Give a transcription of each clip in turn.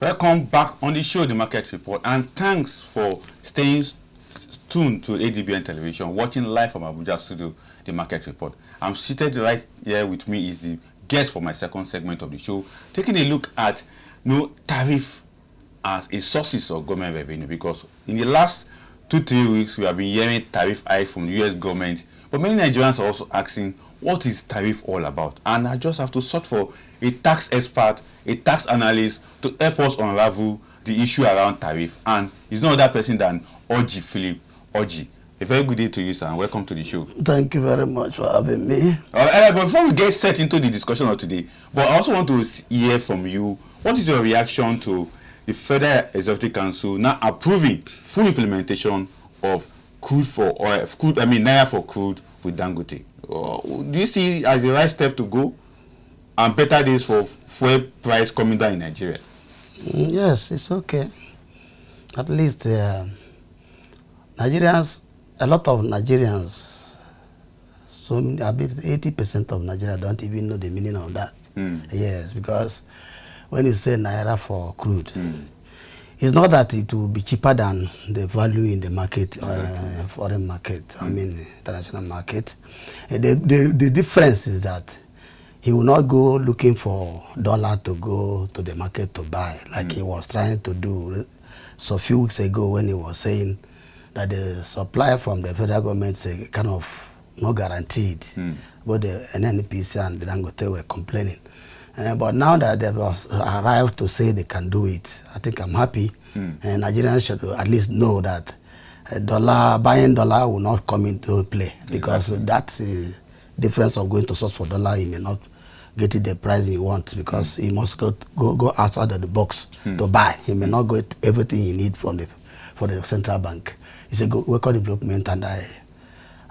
Welcome back on the show, The Market Report, and thanks for staying tuned to ADBN Television, watching live from Abuja studio, The Market Report. I'm seated right here with me is the guest for my second segment of the show, taking a look at tariff as a sources of government revenue, because in the last 2-3 weeks we have been hearing tariff hike from the US government, but many Nigerians are also asking, what is tariff all about? And I just have to search for a tax expert, a tax analyst to help us unravel the issue around tariff. And he's no other person than Orji Philip Orji. A very good day to you, sir, and welcome to the show. Thank you very much for having me. But before we get set into the discussion of today, but I also want to hear from you, what is your reaction to the Federal Executive Council now approving full implementation of naira for crude with Dangote? Do you see as the right step to go and better days for fuel price coming down in Nigeria? Yes, it's okay. At least Nigerians, a lot of Nigerians, so about 80% of Nigeria don't even know the meaning of that. Yes, because when you say naira for crude, it's not that it will be cheaper than the value in the market, foreign market, international market. The difference is that he will not go looking for dollar to go to the market to buy, like he was trying to do so a few weeks ago when he was saying that the supply from the federal government is kind of not guaranteed. But the NNPC and the Dangote were complaining. But now that they have arrived to say they can do it, I think I'm happy. And Nigerians should at least know that buying dollar will not come into play, because that's the difference of going to source for dollar. He may not get it the price he wants, because he must go outside of the box to buy. He may not get everything he needs for the central bank. It's a good welcome development, and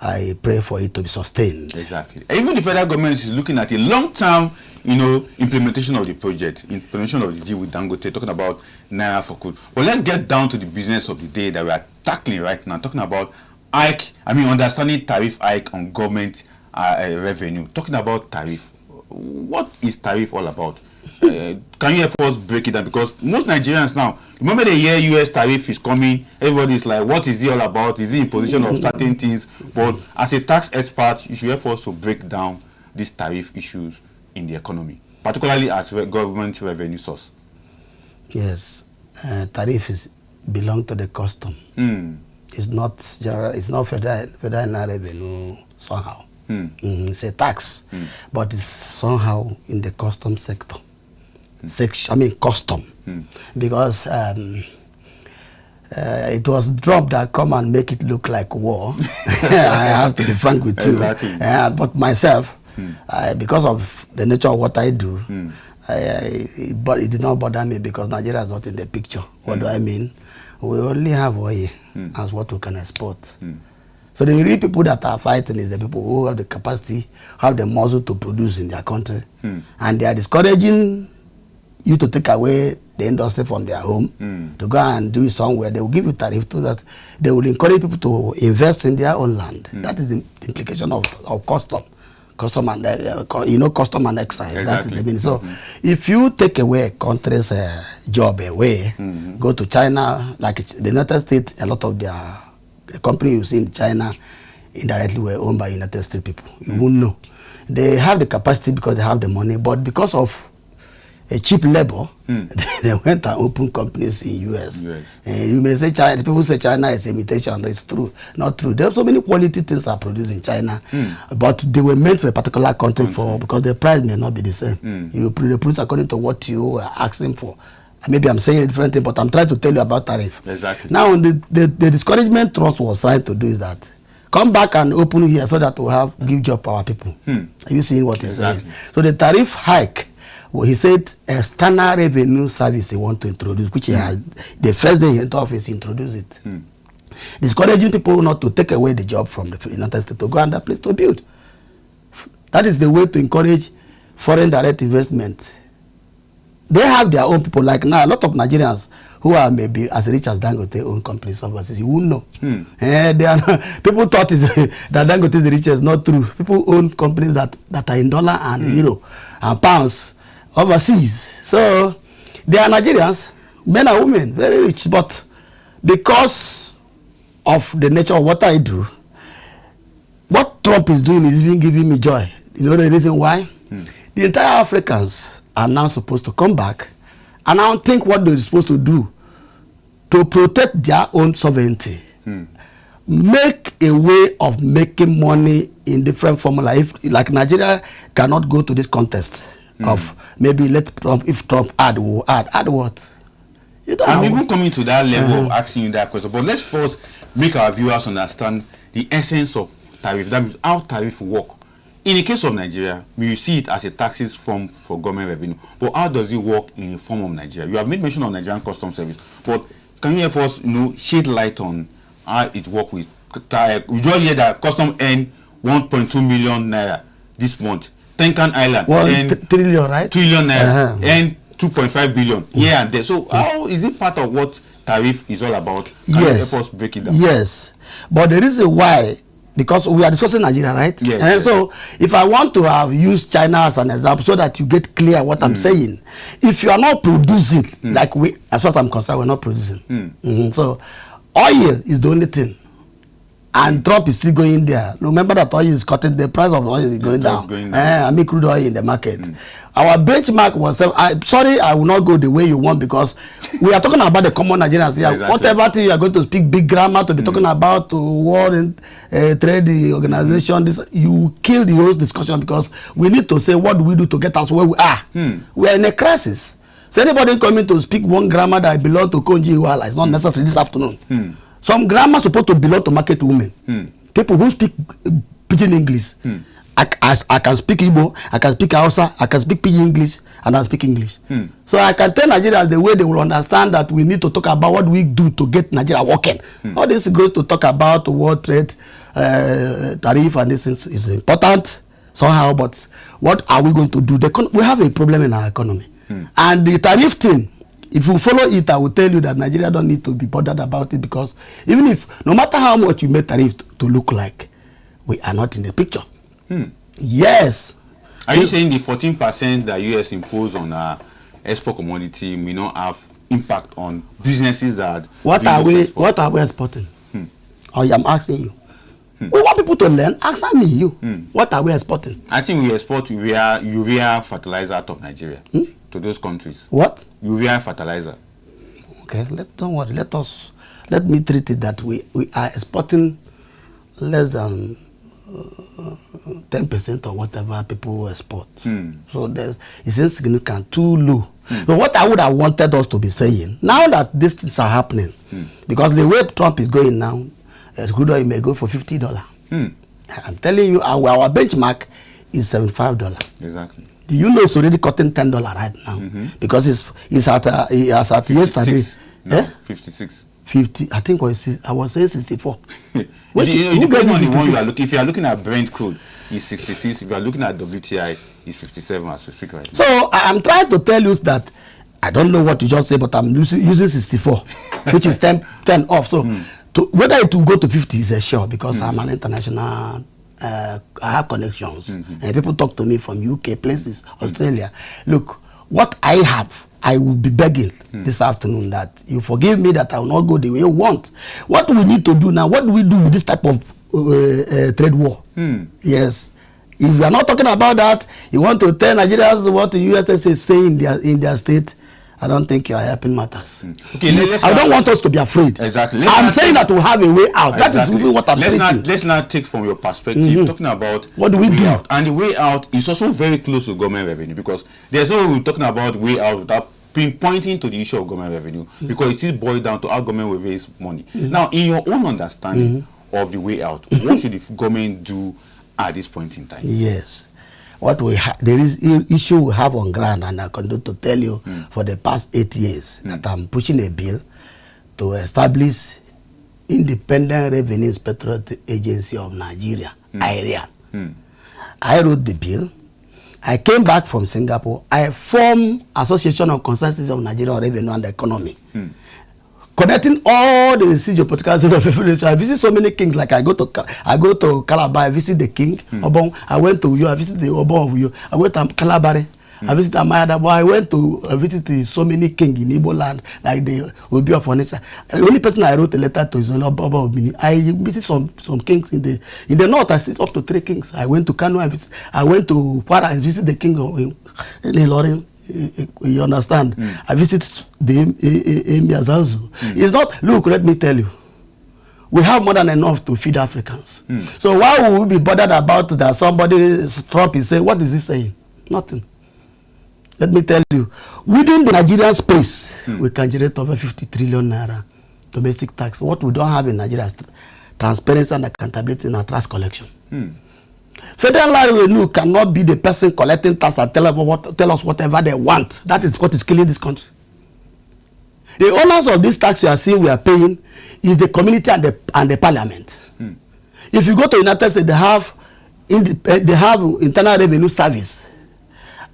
I pray for it to be sustained. Exactly. Even the federal government is looking at a long-term, implementation of the project, implementation of the deal with Dangote, talking about naira for crude. But let's get down to the business of the day that we are tackling right now, talking about understanding tariff hike on government revenue. Talking about tariff, what is tariff all about? Can you help us break it down? Because most Nigerians now, the moment they hear US tariff is coming, everybody's like, what is it all about? Is it imposition of certain things? But as a tax expert, you should help us to break down these tariff issues in the economy, particularly as a government revenue source. Yes, tariff belong to the custom. It's not general. It's not federal revenue somehow. It's a tax, but it's somehow in the custom sector. Custom, because it was dropped that come and make it look like war. I have to be frank with you. Exactly. But myself, because of the nature of what I do, but it did not bother me, because Nigeria is not in the picture. What do I mean? We only have oil as what we can export. So the real people that are fighting is the people who have the capacity, have the muscle to produce in their country, and they are discouraging you to take away the industry from their home to go and do it somewhere. They will give you tariff so that they will encourage people to invest in their own land. That is the implication of custom and custom and excise. Exactly. That is the meaning. So if you take away a country's job away, go to China, like the United States, a lot of the company you see in China indirectly were owned by United States people. You won't know. They have the capacity because they have the money, but because of a cheap labor, they went and opened companies in US. And you may say China, people say China is imitation. It's true, not true. There are so many quality things are produced in China, but they were made for a particular country because the price may not be the same. You produce according to what you are asking for. Maybe I'm saying a different thing, but I'm trying to tell you about tariff. Exactly. Now, the discouragement Trust was trying to do is that come back and open here so that we give job to our people. Are you seeing what he's saying? So the tariff hike, he said external revenue service he want to introduce, which he has, the first day he entered office, he introduced it. Discouraging people not to take away the job from the United States to go and that place to build. That is the way to encourage foreign direct investment. They have their own people. Like now, a lot of Nigerians who are maybe as rich as Dangote own companies overseas, you wouldn't know. People thought that Dangote is the richest. Not true. People own companies that are in dollar and euro and pounds overseas. So they are Nigerians. Men and women, very rich. But because of the nature of what I do, what Trump is doing is even giving me joy. You know the reason why? The entire Africans are now supposed to come back and now think what they're supposed to do to protect their own sovereignty. Make a way of making money in different formula. If like Nigeria cannot go to this contest of maybe let Trump, if Trump add, will add what? I'm even coming to that level of asking you that question. But let's first make our viewers understand the essence of tariff. That means how tariff work. In the case of Nigeria, we see it as a taxes form for government revenue. But how does it work in the form of Nigeria? You have made mention of Nigerian Customs Service. But can you help us, shed light on how it works with tariff? We just hear that custom earn 1.2 million naira this month. Tenkan Island earn trillion, right? Trillion naira earn 2.5 billion here and there. So how is it part of what tariff is all about? Can you help us break it down? Yes, but the reason why, because we are discussing Nigeria, right? Yes, and so if I want to have used China as an example so that you get clear what I'm saying, if you are not producing, like we, as far as I'm concerned, we're not producing. So oil is the only thing. And Trump is still going there. Remember that oil is cutting, the price of oil is going down. I mean crude oil in the market. Our benchmark was, sorry, I will not go the way you want because we are talking about the common Nigerians here. Exactly. Whatever thing you are going to speak big grammar to be talking about World Trade Organization, this, you kill the whole discussion because we need to say what do we do to get us where we are. We are in a crisis. So anybody coming to speak one grammar that belongs to Konji Iwala is not necessary this afternoon. Some grammar supposed to belong to market women. People who speak pidgin English. I can speak Igbo, I can speak Hausa, I can speak pidgin English, and I speak English. So I can tell Nigerians the way they will understand that we need to talk about what we do to get Nigeria working. All this is going to talk about the world trade, tariff, and this is important somehow, but what are we going to do? We have a problem in our economy. And the tariff thing, if you follow it, I will tell you that Nigeria don't need to be bothered about it because even if, no matter how much you make tariff to look like, we are not in the picture. Yes. Are you saying the 14% that US impose on our export commodity may not have impact on businesses that what are we exporting? I am asking you. We want people to learn. Ask me you. What are we exporting? I think we export urea fertilizer out of Nigeria to those countries. What? Urea fertilizer. Okay, don't worry. Let me treat it that we are exporting less than 10% or whatever people export. So it's insignificant, too low. So what I would have wanted us to be saying, now that these things are happening, because the way Trump is going now, crude oil may go for $50. I'm telling you, our benchmark is $75. Exactly. Do you know it's already cutting $10 right now? Because it's at yesterday. No, 56. 50. I think I was saying 64. It depends on the one you are looking. If you are looking at Brent crude, it's 66. If you are looking at WTI, it's 57 as we speak right now. So I'm trying to tell you that I don't know what you just say, but I'm using 64, which is 10 off. So whether it will go to 50 is a sure because I'm an international. I have connections, and people talk to me from UK places, Australia. Look, what I have, I will be begging this afternoon that you forgive me that I will not go the way you want. What we need to do now, what do we do with this type of trade war? Yes. If we are not talking about that, you want to tell Nigerians what the USA is saying in their state, I don't think you are helping matters. Okay, I don't want us to be afraid. Exactly. I'm saying that we have a way out. Exactly. That is really what I'm saying. Let's not take from your perspective, talking about what do we do? Out. And the way out is also very close to government revenue because there's no way we're talking about way out without pinpointing to the issue of government revenue because it is boiled down to how government will raise money. Now, in your own understanding of the way out, what should the government do at this point in time? Yes. What we there is issue we have on ground, and I continue to tell you for the past 8 years that I'm pushing a bill to establish Independent Revenue Inspectorate Agency of Nigeria, IREA. I wrote the bill. I came back from Singapore. I formed Association of Consultants of Nigerian Revenue and Economy. Connecting all the geopolitical zones of reference. I visit so many kings. Like I go to Calabar, I visit the king. Obon. I went to Uyo, I visit the Obon of Uyo. I went to Calabar. I visited Amayada, but I went to visit so many kings in Igbo land, like the Obi of Onitsha. The only person I wrote a letter to is Oba Obini. I visited some kings in the north. I sit up to 3 kings. I went to Kano. I went to Kwara and visited the king in Ilorin. You understand? I visited the Emirs also. It's not. Look, let me tell you. We have more than enough to feed Africans. So why would we be bothered about that somebody, Trump is saying, what is he saying? Nothing. Let me tell you, within the Nigerian space, we can generate over 50 trillion naira domestic tax. What we don't have in Nigeria is transparency and accountability in our tax collection. Federal revenue cannot be the person collecting tax and tell us whatever they want. That is what is killing this country. The owners of this tax you are seeing we are paying is the community and the parliament. If you go to the United States, they have internal revenue service,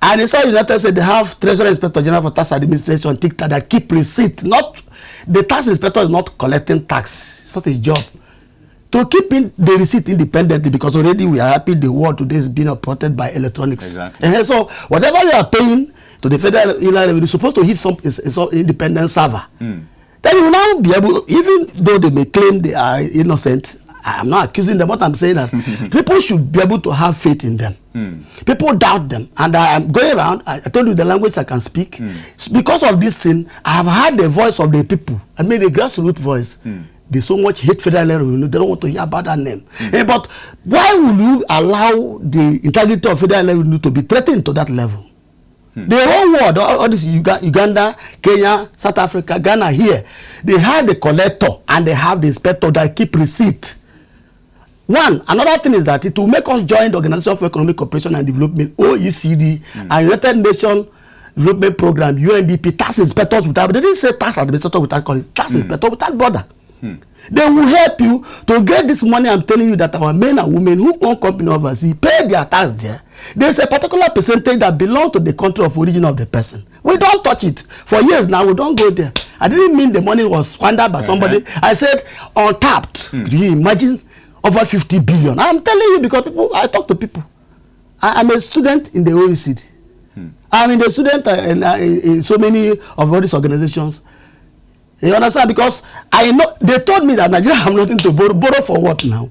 and inside the United States they have Treasury Inspector General for Tax Administration that keep receipt. Not the tax inspector is not collecting tax. It's not his job to keep the receipt independently, because already we are happy the world today is being operated by electronics. Exactly. And so whatever you are paying to the federal revenue is supposed to hit some independent server. Then you will now be able, even though they may claim they are innocent, I'm not accusing them. What I'm saying is that people should be able to have faith in them. People doubt them, and I am going around. I told you the language I can speak. Because of this thing, I have heard the voice of the people. I mean the grassroots voice. They so much hate federal revenue, they don't want to hear about that name. But why will you allow the integrity of federal revenue to be threatened to that level? The whole world, all this Uganda, Kenya, South Africa, Ghana here, they have the collector and they have the inspector that keep receipt. Another thing is that it will make us join the Organization for Economic Cooperation and Development, OECD, and United Nations Development Program, UNDP, tax inspectors without, they didn't say tax administrator without calling, tax inspector without border. They will help you to get this money. I'm telling you that our men and women who own company overseas pay their tax there. There's a particular percentage that belongs to the country of origin of the person. We don't touch it. For years now, we don't go there. I didn't mean the money was squandered by somebody. I said untapped. Do you imagine over 50 billion? I'm telling you because I talk to people. I'm a student in the OECD. I'm a student in so many of all these organizations. You understand? Because I know they told me that Nigeria have nothing to borrow. Borrow for what now?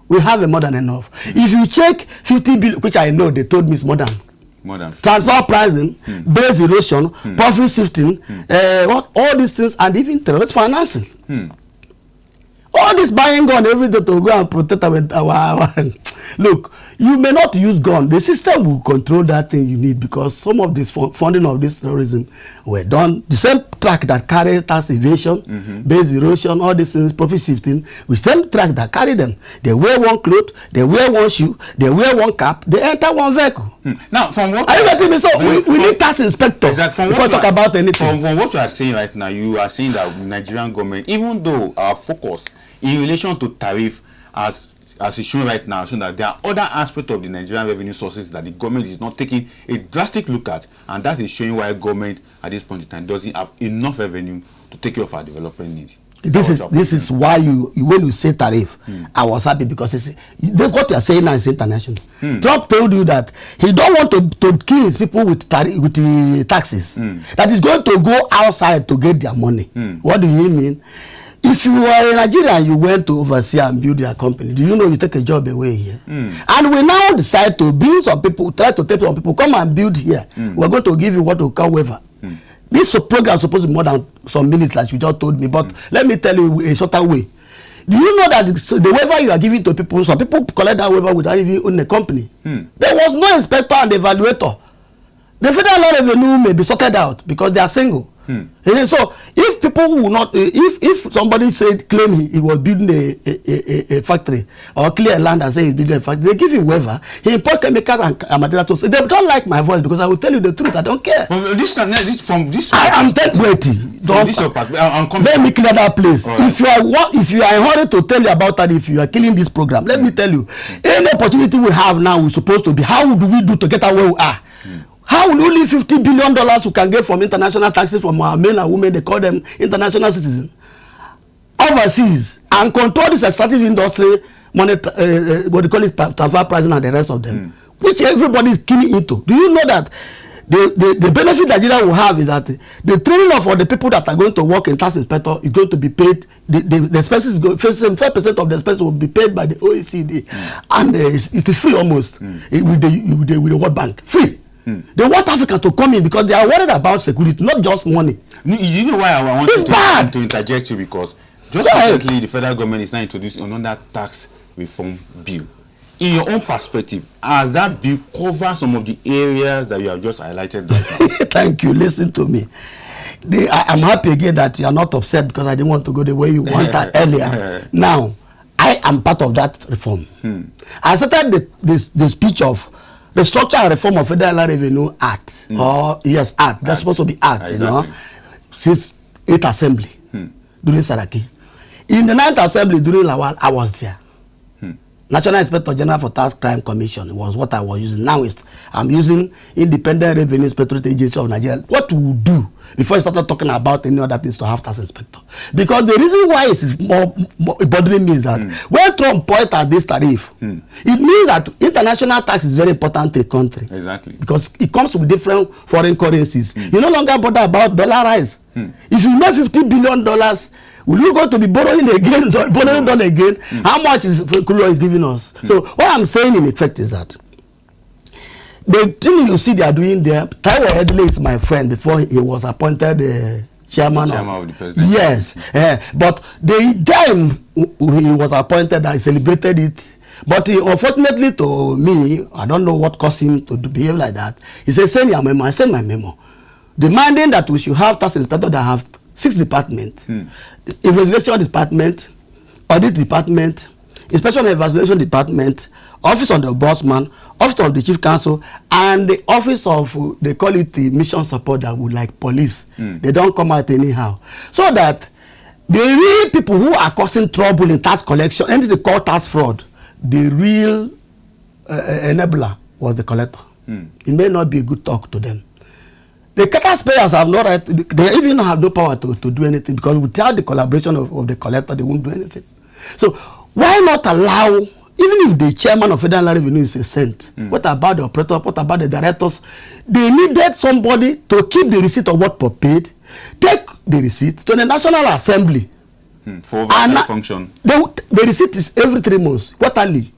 We have more than enough. If you check 50 billion, which I know they told me is more than transfer pricing, base erosion, profit shifting, all these things, and even terrorist financing. All this buying gun every day to go and protect our look, you may not use gun. The system will control that thing you need, because some of this funding of this terrorism were done the same track that carry tax evasion, base erosion, all these things, profit shifting. We same track that carry them. They wear one cloth, they wear one shoe, they wear one cap, they enter one vehicle. Now, from what are you getting me? So we need tax inspectors before talk about anything. From what you are saying right now, you are saying that Nigerian government, even though our focus in relation to tariff, as it's shown right now, showing that there are other aspects of the Nigerian revenue sources that the government is not taking a drastic look at, and that is showing why government at this point in time doesn't have enough revenue to take care of our development needs. This is why you when you say tariff, I was happy, because what you are saying now is international. Trump told you that he don't want to kill his people with the taxes. That is going to go outside to get their money. What do you mean? If you are in Nigeria and you went to oversee and build your company, do you know you take a job away here? And we now decide to build some people, try to take some people, come and build here. We're going to give you what we call waiver. This program is supposed to be more than some minutes, like you just told me, but let me tell you a shorter way. Do you know that the waiver you are giving to people, some people collect that waiver without even owning a company? There was no inspector and evaluator. The federal revenue may be sorted out because they are single. So if people will not, if somebody claim he was building a factory, or clear land and say he's building a factory, they give him waiver. He import chemicals and materials to say they don't like my voice, because I will tell you the truth. I don't care. Well, I am dead waiting. Let me clear that place. Right. If you are in hurry to tell you about that, if you are killing this program, let me tell you, any opportunity we have now, we're supposed to be. How do we do to get where we are? How will only $50 billion we can get from international taxes from our men and women, they call them international citizens, overseas, and control this extractive industry, what they call it, transfer pricing and the rest of them, which everybody is keying into? Do you know that the benefit Nigeria will have is that the training of all the people that are going to work in tax inspector is going to be paid. The expenses, 5% of the expenses will be paid by the OECD, and it is free almost with the World Bank, free. They want Africa to come in because they are worried about security, not just money. You know why I want to interject you, because just recently the federal government is now introducing another tax reform bill. In your own perspective, has that bill covered some of the areas that you have just highlighted right now? Thank you. Listen to me. I'm happy again that you are not upset because I didn't want to go the way you wanted earlier. Now, I am part of that reform. I started the speech of the structure and reform of Federal Revenue Act, Act. That's supposed to be Act, exactly. You know, since 8th Assembly during Saraki. In the 9th Assembly during Lawal, I was there. National Inspector General for Tax Crime Commission was what I was using. Now I'm using Independent Revenue Inspectorate Agency of Nigeria. What we will do before I started talking about any other things to have tax inspector. Because the reason why it is more bothering me is that when Trump pointed at this tariff, it means that international tax is very important to a country. Exactly. Because it comes with different foreign currencies. You no longer bother about dollarize. If you make $50 billion, will you go to be borrowing again, borrowing dollar again? How much is Kuro giving us? So what I'm saying in effect is that the thing you see they are doing there, Taiwo Edley is my friend before he was appointed chairman of the president. Yes, but the time he was appointed, I celebrated it. But unfortunately to me, I don't know what caused him to behave like that. He said, send your memo. I sent my memo, demanding that we should have tax inspector that have 6 departments: investigation department, audit department, inspection and evaluation department, office of the ombudsman, office of the chief counsel, and the office of, they call it the mission support, that would like police. They don't come out anyhow. So that the real people who are causing trouble in tax collection, and they call tax fraud, the real enabler was the collector. It may not be a good talk to them. The taxpayers have no right, they even have no power to do anything, because without the collaboration of the collector, they won't do anything. So why not allow, even if the chairman of Federal Revenue is a saint, what about the operator, what about the directors? They needed somebody to keep the receipt of what was paid, take the receipt to the National Assembly. For oversight function. The receipt is every 3 months, quarterly.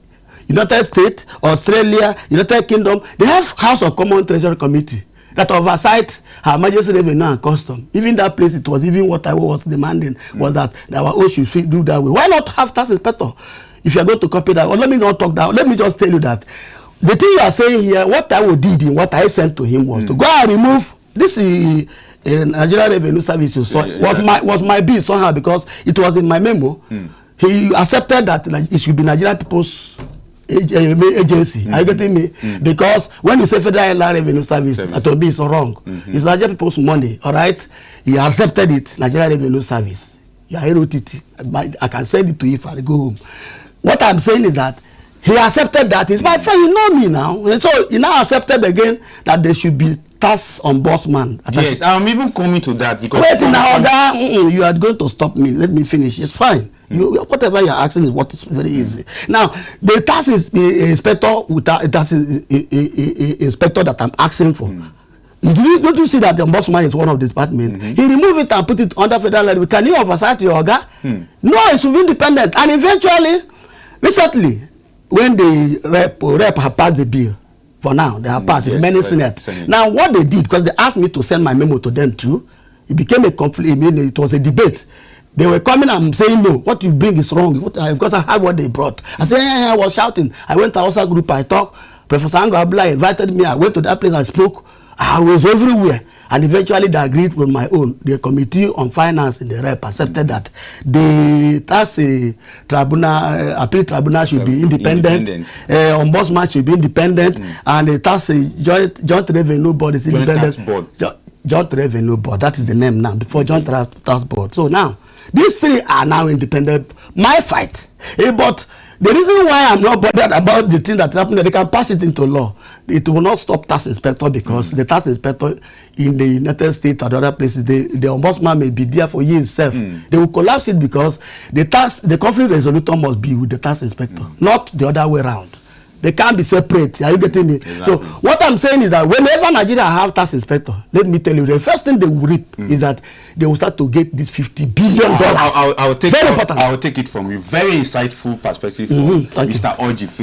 United States, Australia, United Kingdom, they have House of Common Treasury Committee that oversight Her Majesty Revenue and Custom. Even that place, it was even what I was demanding was that our own should do that way. Why not have tax inspector if you are going to copy that? Well, let me not talk that. Let me just tell you that the thing you are saying here, what I did in what I sent to him was to go and remove this Nigerian Revenue Service. You saw was my bill somehow, because it was in my memo. He accepted that it should be Nigerian People's Agency. Are you getting me? Because when you say Federal Revenue Service, to me it's wrong. It's Nigerian People's money. All right, he accepted it, Nigerian Revenue Service. I wrote it. I can send it to you if I go home. What I'm saying is that he accepted that. He's my friend. You know me now, and so he now accepted again that there should be tax ombudsman. Yes, I'm even coming to that, because wait now, you are going to stop me. Let me finish. It's fine. Whatever you're asking is what is very easy. Now, the tax inspector, inspector that I'm asking for, don't you see that the ombudsman is one of the departments? He removed it and put it under federal level. Can you oversight your organ? No, it should be independent. And eventually, recently, when the rep have passed the bill, for now, they have passed many Senate. Now, what they did, because they asked me to send my memo to them too, it became a conflict. It was a debate. They were coming and saying, no, what you bring is wrong. Because I heard what they brought. I said, I was shouting. I went to our group, I talked. Professor Ango Abla invited me. I went to that place, I spoke. I was everywhere. And eventually they agreed with my own. The Committee on Finance in the rep accepted that the tax tribunal, appeal tribunal should be independent. Ombudsman should be independent. And the tax joint revenue board is independent. Joint Revenue Board, that is the name now, before Joint Tax Board. So now, these 3 are now independent. My fight. But the reason why I'm not bothered about the thing that's happening, they can pass it into law. It will not stop tax inspector, because the tax inspector in the United States or other places, the ombudsman may be there for years itself. They will collapse it, because the conflict resolution must be with the tax inspector, not the other way around. They can't be separate. Are you getting me? Exactly. So what I'm saying is that whenever Nigeria have tax inspector, let me tell you, the first thing they will reap is that they will start to get this $50 billion. I will take Very important. I will take it from you. Very insightful perspective from Mr. Orji Philip.